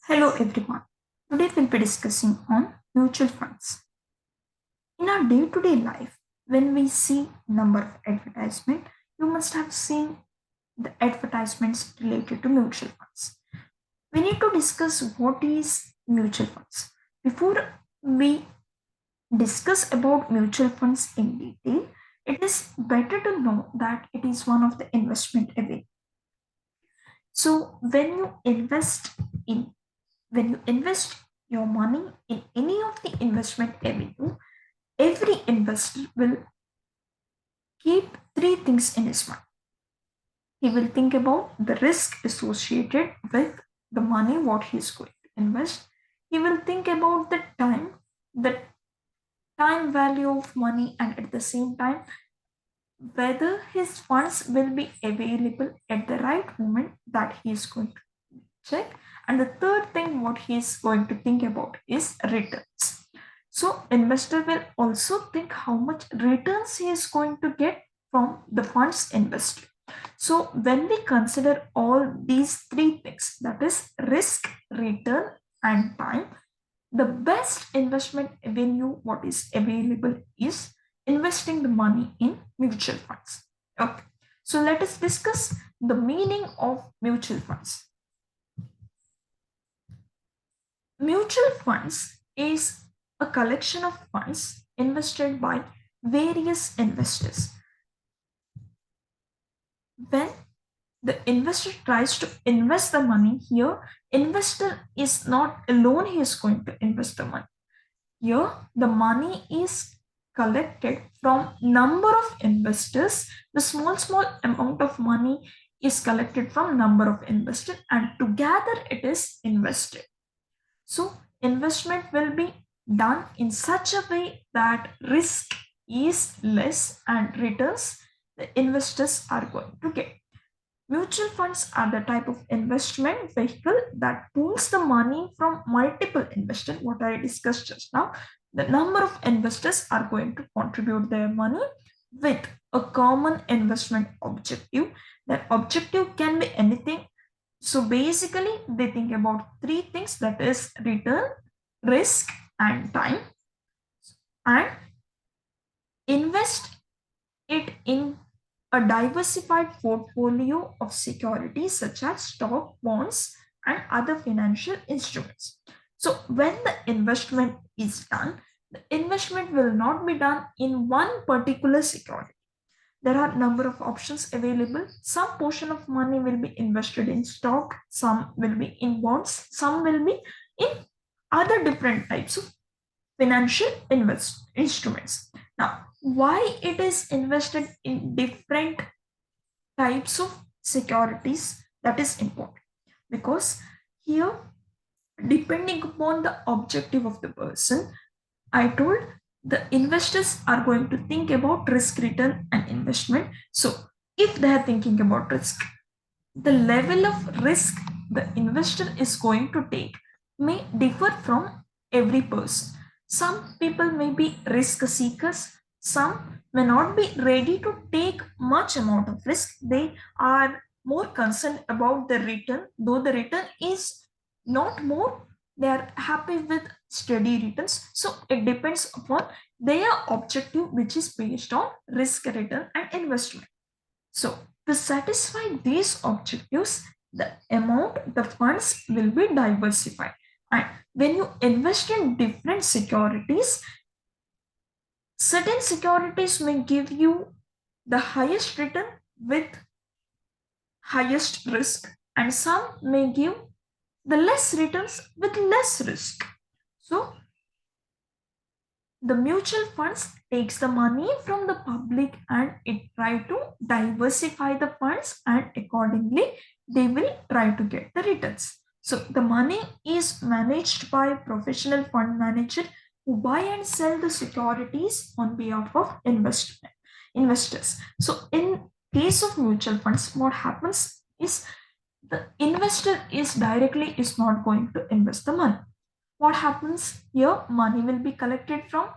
Hello everyone. Today we'll be discussing on mutual funds. In our day-to-day life, when we see number of advertisement, you must have seen the advertisements related to mutual funds. We need to discuss what is mutual funds. Before we discuss about mutual funds in detail, it is better to know that it is one of the investment avenue. So in when you invest your money in any of the investment avenue, every investor will keep three things in his mind. He will think about the risk associated with the money what he is going to invest. He will think about the time value of money, and at the same time, whether his funds will be available at the right moment that he is going to check. And the third thing what he is going to think about is returns. So investor will also think how much returns he is going to get from the funds invested. So when we consider all these three things, that is risk, return, and time, the best investment avenue what is available is investing the money in mutual funds. Okay. So let us discuss the meaning of mutual funds. Mutual funds is a collection of funds invested by various investors. When the investor tries to invest the money here, investor is not alone, he is going to invest the money. Here, the money is collected from number of investors. The small amount of money is collected from number of investors, and together it is invested. So investment will be done in such a way that risk is less and returns the investors are going to get. Mutual funds are the type of investment vehicle that pools the money from multiple investors. What I discussed just now, the number of investors are going to contribute their money with a common investment objective. That objective can be anything. So basically, they think about three things, that is return, risk, and time, and invest it in a diversified portfolio of securities such as stock, bonds, and other financial instruments. So, when the investment is done, the investment will not be done in one particular security. There are number of options available. Some portion of money will be invested in stock, some will be in bonds, some will be in other different types of financial invest instruments. Now, why it is invested in different types of securities, that is important, because here, depending upon the objective of the person, I told the investors are going to think about risk, return, and investment. So, if they are thinking about risk, the level of risk the investor is going to take may differ from every person. Some people may be risk seekers, some may not be ready to take much amount of risk. They are more concerned about the return, though the return is not more, they are happy with steady returns. So it depends upon their objective, which is based on risk, return, and investment. So to satisfy these objectives, the amount, the funds will be diversified. And when you invest in different securities, certain securities may give you the highest return with highest risk, and some may give the less returns with less risk. So the mutual funds takes the money from the public and it try to diversify the funds, and accordingly they will try to get the returns. So the money is managed by professional fund manager who buy and sell the securities on behalf of investors. So in case of mutual funds, what happens is the investor is directly is not going to invest the money. What happens here, money will be collected from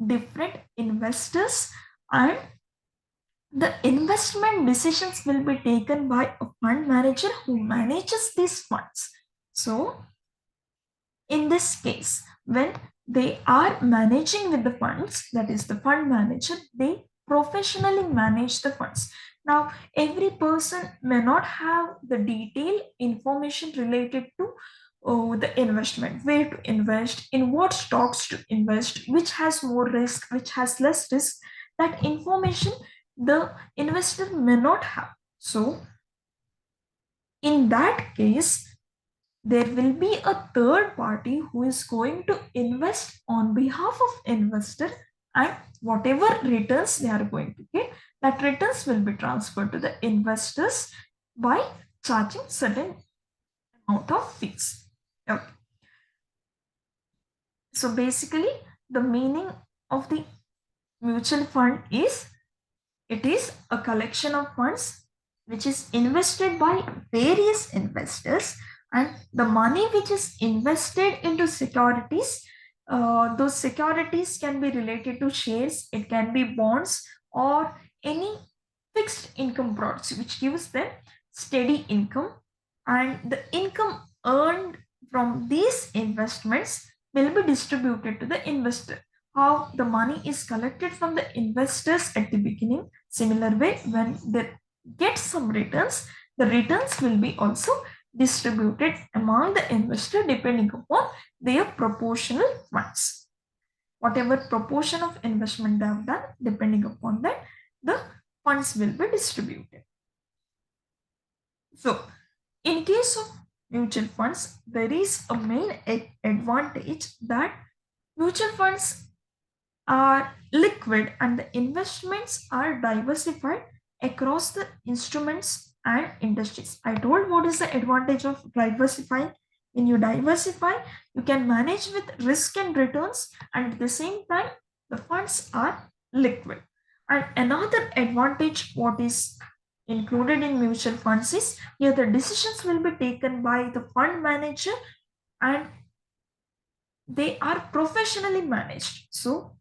different investors, and the investment decisions will be taken by a fund manager who manages these funds. So In this case, when they are managing with the funds, that is the fund manager, they professionally manage the funds. Now, every person may not have the detailed information related to the investment, where to invest, in what stocks to invest, which has more risk, which has less risk. That information the investor may not have. So, in that case, there will be a third party who is going to invest on behalf of investor, and whatever returns they are going to get, that returns will be transferred to the investors by charging certain amount of fees. Okay. So basically, the meaning of the mutual fund is, it is a collection of funds which is invested by various investors, and the money which is invested into securities, those securities can be related to shares, it can be bonds, or any fixed income products which gives them steady income, and the income earned from these investments will be distributed to the investor. How the money is collected from the investors at the beginning, similar way when they get some returns, the returns will be also distributed among the investor depending upon their proportional funds. Whatever proportion of investment they have done, depending upon that, the funds will be distributed. So, in case of mutual funds, there is a main advantage that mutual funds are liquid and the investments are diversified across the instruments and industries. I told what is the advantage of diversifying. When you diversify, you can manage with risk and returns, and at the same time, the funds are liquid. And another advantage, what is included in mutual funds, is here the decisions will be taken by the fund manager and they are professionally managed. So,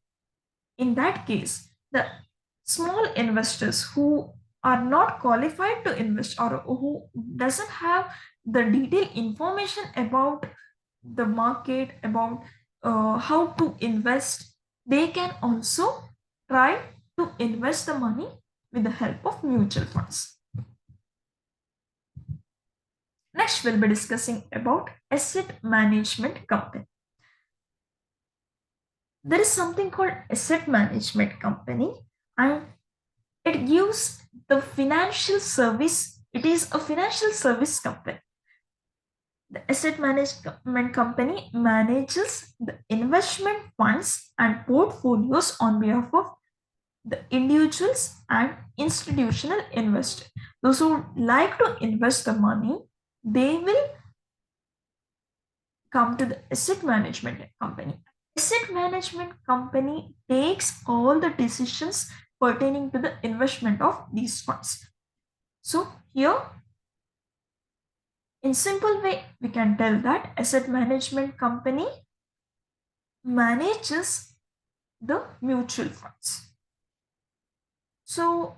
in that case, the small investors who are not qualified to invest or who doesn't have the detailed information about the market, about how to invest, they can also try to invest the money with the help of mutual funds. Next, we'll be discussing about asset management company. There is something called asset management company, and it gives the financial service. It is a financial service company. The asset management company manages the investment funds and portfolios on behalf of the individuals and institutional investors. Those who like to invest the money, they will come to the asset management company. Asset management company takes all the decisions pertaining to the investment of these funds. So here, in simple way, we can tell that asset management company manages the mutual funds. So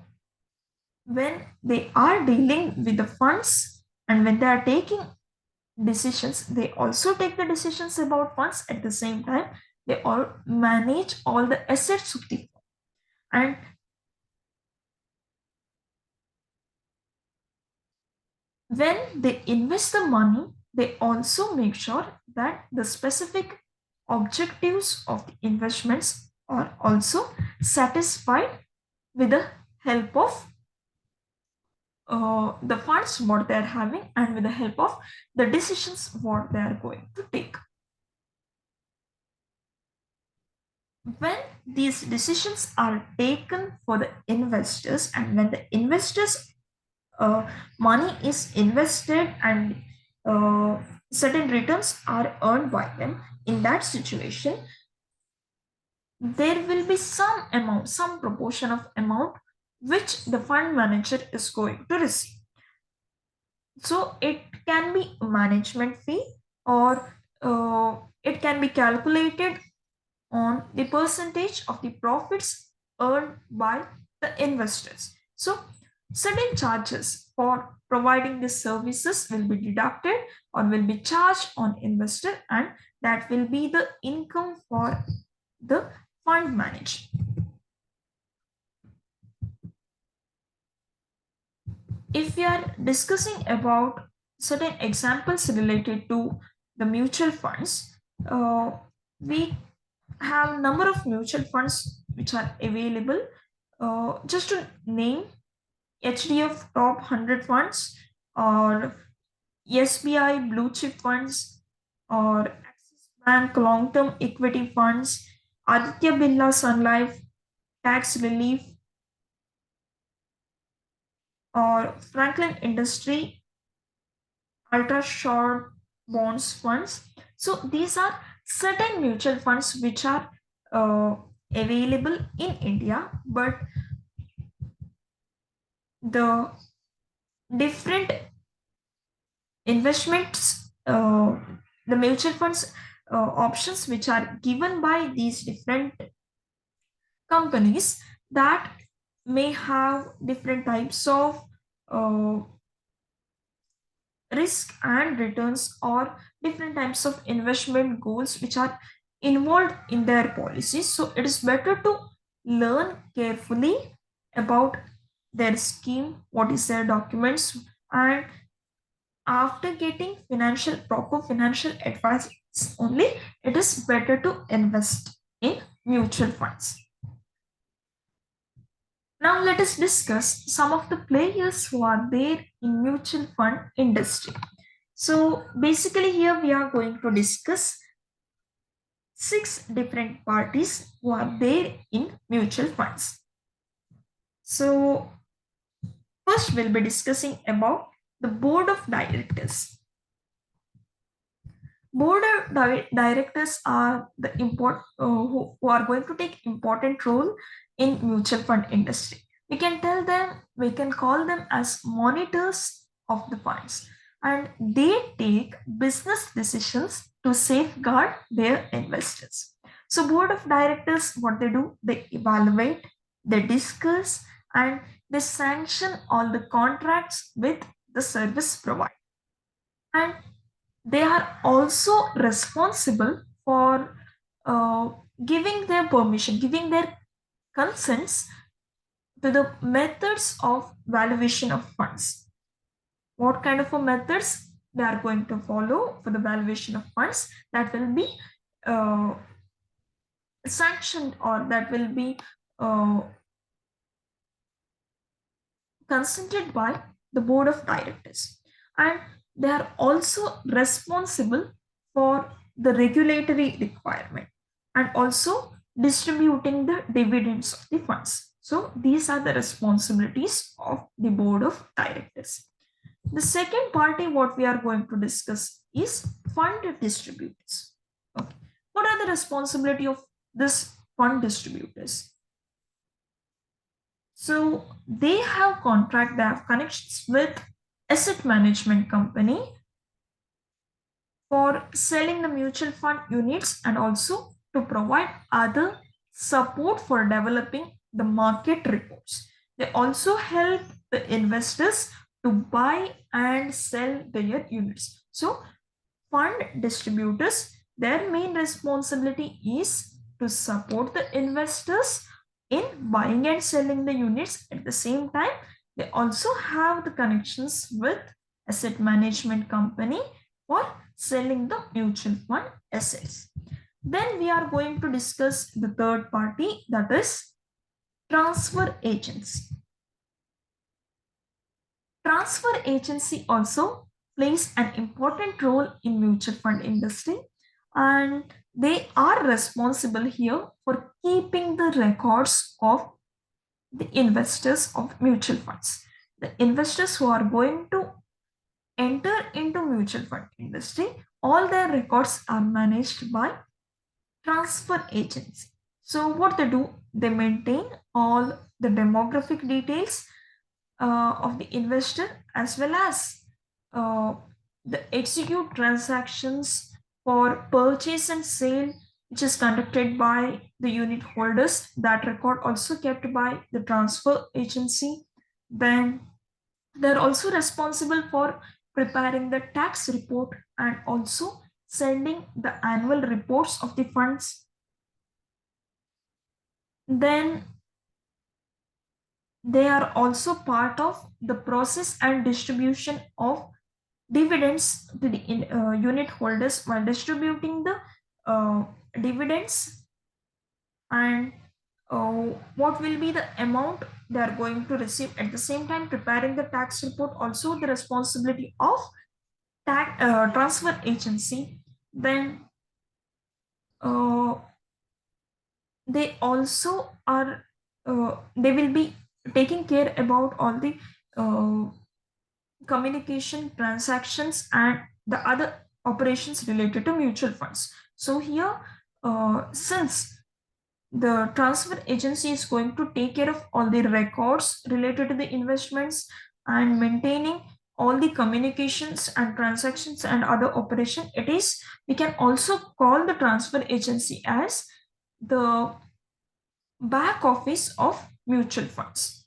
when they are dealing with the funds and when they are taking decisions, they also take the decisions about funds. At the same time, they all manage all the assets of the fund. And when they invest the money, they also make sure that the specific objectives of the investments are also satisfied with the help of the funds what they are having and with the help of the decisions what they are going to take. When these decisions are taken for the investors and when the investors money is invested and certain returns are earned by them, in that situation there will be some amount, some proportion of amount which the fund manager is going to receive. So it can be a management fee, or it can be calculated on the percentage of the profits earned by the investors. So certain charges for providing these services will be deducted or will be charged on investor, and that will be the income for the fund manager. If we are discussing about certain examples related to the mutual funds, we have number of mutual funds which are available. Just to name, HDF top 100 funds, or SBI blue chip funds, or Axis Bank long term equity funds, Aditya Birla Sun Life tax relief, or Franklin Industry ultra short bonds funds. So these are certain mutual funds which are uh, available in India, but the different investments, the mutual funds options which are given by these different companies, that may have different types of uh, risk and returns, or different types of investment goals which are involved in their policies. So it is better to learn carefully about their scheme, what is their documents, and after getting proper financial advice only, it is better to invest in mutual funds. Now let us discuss some of the players who are there in mutual fund industry. So basically here we are going to discuss six different parties who are there in mutual funds. So first we'll be discussing about the board of directors. Board of directors are the who are going to take important role in mutual fund industry. We can call them as monitors of the funds, and they take business decisions to safeguard their investors. So board of directors, what they do, they evaluate, they discuss, and they sanction all the contracts with the service provider. And they are also responsible for uh, giving their permission, giving their consents to the methods of valuation of funds. What kind of a methods they are going to follow for the valuation of funds, that will be uh, sanctioned, or that will be uh, consented by the board of directors. And they are also responsible for the regulatory requirement, and also distributing the dividends of the funds. So these are the responsibilities of the board of directors. The second party what we are going to discuss is fund distributors. Okay. What are the responsibility of this fund distributors? So they have they have connections with asset management company for selling the mutual fund units, and also to provide other support for developing the market reports. They also help the investors to buy and sell their units. So fund distributors, their main responsibility is to support the investors in buying and selling the units. At the same time, they also have the connections with asset management company for selling the mutual fund assets. Then we are going to discuss the third party, that is transfer agency. Transfer agency also plays an important role in mutual fund industry, and they are responsible here for keeping the records of the investors of mutual funds. The investors who are going to enter into mutual fund industry, all their records are managed by transfer agency. So what they do, they maintain all the demographic details of the investor, as well as uh, the execute transactions for purchase and sale which is conducted by the unit holders. That record also kept by the transfer agency. Then they're also responsible for preparing the tax report, and also sending the annual reports of the funds. Then they are also part of the process and distribution of dividends to the unit holders while distributing the dividends, and what will be the amount they are going to receive. At the same time, preparing the tax report also the responsibility of transfer agency. Then uh, they also are they will be taking care about all the uh, communication transactions and the other operations related to mutual funds. So here, since the transfer agency is going to take care of all the records related to the investments and maintaining all the communications and transactions and other operation, it is, we can also call the transfer agency as the back office of mutual funds.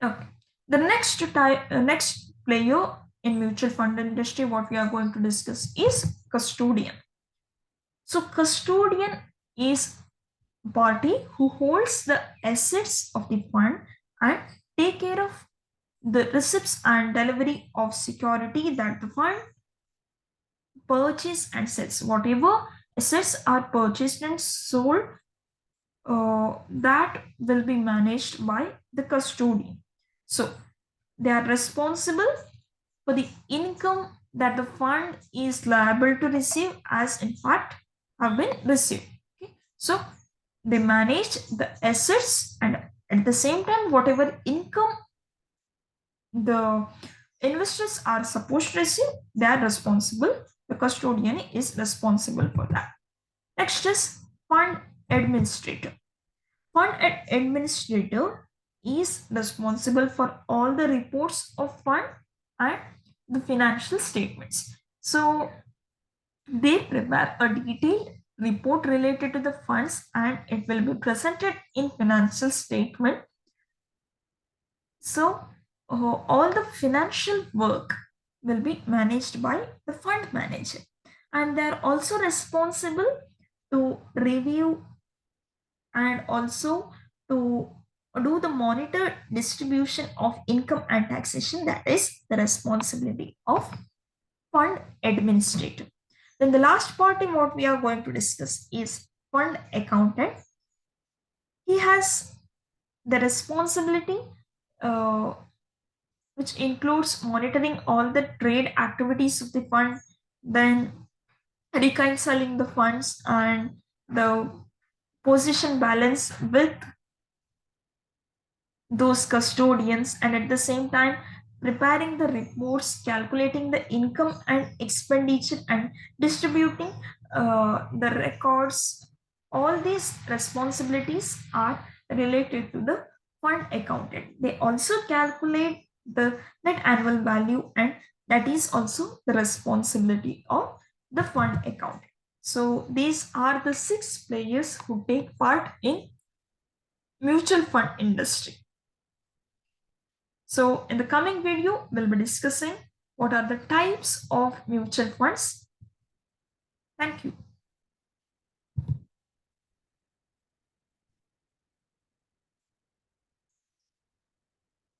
Okay. The next player in mutual fund industry, what we are going to discuss is custodian. So custodian is party who holds the assets of the fund and take care of the receipts and delivery of security that the fund purchase and sells. Whatever assets are purchased and sold, that will be managed by the custodian. So they are responsible for the income that the fund is liable to receive, as in fact have been received. Okay. So they manage the assets, and at the same time, whatever income the investors are supposed to receive, they are responsible. The custodian is responsible for that. Next is fund administrator. Fund administrator is responsible for all the reports of fund and the financial statements. So they prepare a detailed report related to the funds and it will be presented in financial statement. So all the financial work will be managed by the fund manager, and they are also responsible to review and also to do the monitor distribution of income and taxation. That is the responsibility of fund administrator. Then the last part in what we are going to discuss is fund accountant. He has the responsibility uh, which includes monitoring all the trade activities of the fund, then reconciling the funds and the position balance with those custodians, and at the same time preparing the reports, calculating the income and expenditure, and distributing the records. All these responsibilities are related to the fund accountant. They also calculate the net annual value, and that is also the responsibility of the fund accountant. So these are the 6 players who take part in mutual fund industry. So in the coming video, we'll be discussing what are the types of mutual funds. Thank you.